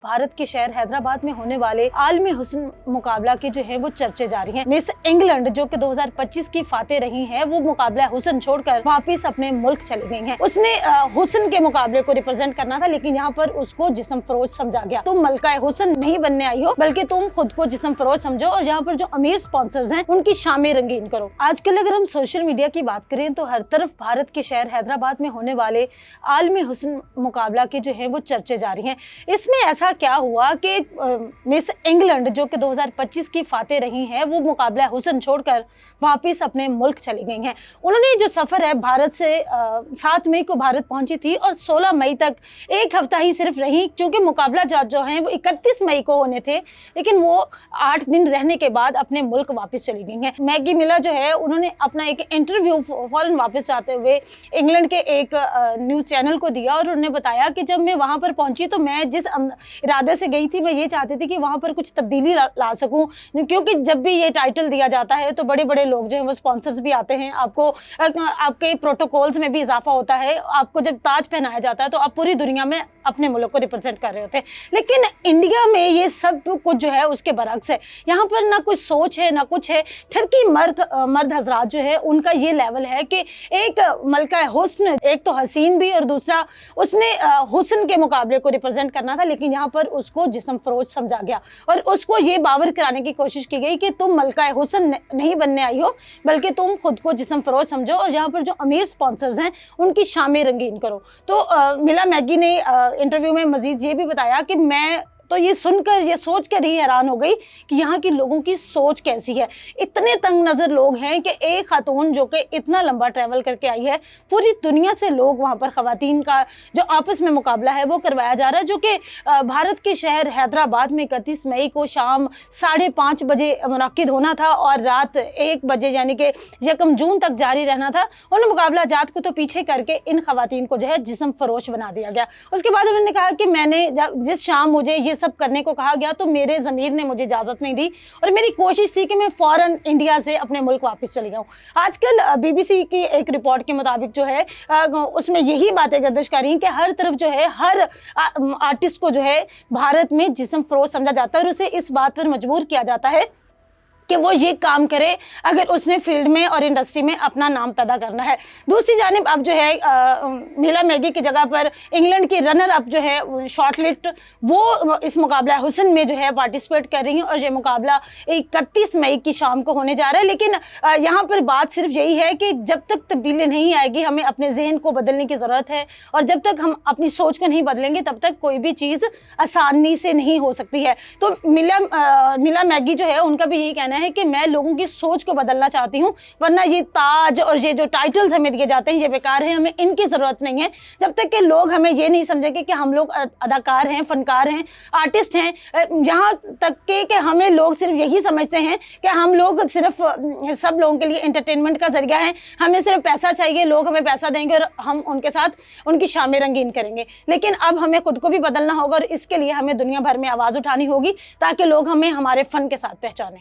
भारत के शहर हैदराबाद में होने वाले आलमी हुस्न मुकाबला के जो है वो चर्चे जारी हैं। मिस इंग्लैंड जो कि 2025 की फाते रही हैं, वो मुकाबला हुस्न छोड़कर वापस अपने मुल्क चली गई हैं। उसने हुस्न के मुकाबले को रिप्रेजेंट करना था, लेकिन यहाँ पर उसको जिस्म फरोज समझा गया। तुम मलका हुस्न नहीं बनने आई हो, बल्कि तुम खुद को जिस्म फरोज समझो और यहाँ पर जो अमीर स्पॉन्सर्स हैं उनकी शामें रंगीन करो। आजकल अगर हम सोशल मीडिया की बात करें तो हर तरफ भारत के शहर हैदराबाद में होने वाले आलमी हुस्न मुकाबला के जो है वो चर्चे जारी हैं। इसमें ऐसा क्या हुआ कि मिस इंग्लैंड जो कि 2025 की फाते रही हैं, वो मुकाबला हुस्न छोड़कर वापस अपने मुल्क चली गई हैं। उन्होंने जो सफ़र है भारत से 7 मई को भारत पहुंची थी और 16 मई तक एक हफ्ता ही सिर्फ रही, क्योंकि मुकाबला जो हैं वो 31 मई को होने थे, लेकिन वो 8 दिन रहने के बाद अपने मुल्क वापस चली गई हैं। मैगी मिलर जो है उन्होंने अपना एक इंटरव्यू फ़ौरन वापस जाते हुए इंग्लैंड के एक न्यूज़ चैनल को दिया और उन्होंने बताया कि जब मैं वहाँ पर पहुंची तो मैं जिस इरादे से गई थी, मैं ये चाहती थी कि वहाँ पर कुछ तब्दीली ला सकूँ, क्योंकि जब भी ये टाइटल दिया जाता है तो बड़े बड़े लोग जो हैं वो स्पॉन्सर्स भी आते हैं, आपको आपके प्रोटोकॉल्स में भी इजाफा होता है, आपको जब ताज पहनाया जाता है तो आप पूरी दुनिया में अपने मुल्क को रिप्रेजेंट कर रहे होते हैं। लेकिन इंडिया में ये सब कुछ जो है उसके बरक्स है। यहाँ पर ना कोई सोच है ना कुछ है। ठरकी मर्द हजरात जो है उनका ये लेवल है कि एक मलका हुस्न, एक तो हसीन भी और दूसरा उसने हुस्न के मुकाबले को रिप्रेजेंट करना था, लेकिन यहाँ पर उसको जिस्म फरोज समझा गया और उसको ये बावर कराने की कोशिश की गई कि तुम मलका हुस्न नहीं बनने आई हो, बल्कि तुम खुद को जिस्म फरोज समझो और यहाँ पर जो अमीर स्पॉन्सर्स हैं उनकी शामें रंगीन करो। तो मिला मैगी ने इंटरव्यू में मजीद ये भी बताया कि मैं तो ये सुनकर ये सोच कर ही हैरान हो गई कि यहाँ के लोगों की सोच कैसी है। इतने तंग नज़र लोग हैं कि एक खातून जो कि इतना लंबा ट्रैवल करके आई है, पूरी दुनिया से लोग वहाँ पर ख़वातीन का जो आपस में मुकाबला है वो करवाया जा रहा है, जो कि भारत के शहर हैदराबाद में 31 मई को शाम 5:30 बजे मुनक्किद होना था और रात 1 बजे यानी कि 1 जून तक जारी रहना था। उन मुकाबला जात को तो पीछे करके इन ख़वातीन को जो है जिस्म फरोश बना दिया गया। उसके बाद उन्होंने कहा कि मैंने जिस शाम मुझे ये सब करने को कहा गया तो मेरे ज़मीर ने मुझे इजाज़त नहीं दी और मेरी कोशिश थी कि मैं फ़ौरन इंडिया से अपने मुल्क वापस चली जाऊँ। आजकल BBC की एक रिपोर्ट के मुताबिक जो है उसमें यही बातें गर्दिश कर रही हैं कि हर तरफ जो है हर आर्टिस्ट को जो है भारत में जिस्म फरोश समझा जाता है और उसे इस बात पर मजबूर किया जाता है कि वो ये काम करे अगर उसने फील्ड में और इंडस्ट्री में अपना नाम पैदा करना है। दूसरी जानिब अब जो है मिला मैगी की जगह पर इंग्लैंड की रनर अप जो है शॉर्टलिस्ट, वो इस मुकाबला हुस्न में जो है पार्टिसिपेट कर रही हैं और ये मुकाबला 31 मई की शाम को होने जा रहा है। लेकिन यहाँ पर बात सिर्फ यही है कि जब तक तब्दीली नहीं आएगी हमें अपने जहन को बदलने की ज़रूरत है और जब तक हम अपनी सोच को नहीं बदलेंगे तब तक कोई भी चीज़ आसानी से नहीं हो सकती है। तो मिला मैगी जो है उनका भी यही कहना है कि मैं लोगों की सोच को बदलना चाहती हूं, वरना ये ताज और ये जो टाइटल्स हमें दिए जाते हैं ये बेकार हैं, हमें इनकी ज़रूरत नहीं है। जब तक कि लोग हमें ये नहीं समझेंगे कि हम लोग अदाकार हैं, फनकार हैं, आर्टिस्ट हैं, यहाँ तक कि हमें लोग सिर्फ यही समझते हैं कि हम लोग सिर्फ सब लोगों के लिए एंटरटेनमेंट का जरिया हैं, हमें सिर्फ पैसा चाहिए, लोग हमें पैसा देंगे और हम उनके साथ उनकी शामें रंगीन करेंगे। लेकिन अब हमें खुद को भी बदलना होगा और इसके लिए हमें दुनिया भर में आवाज़ उठानी होगी ताकि लोग हमें हमारे फ़न के साथ पहचानें।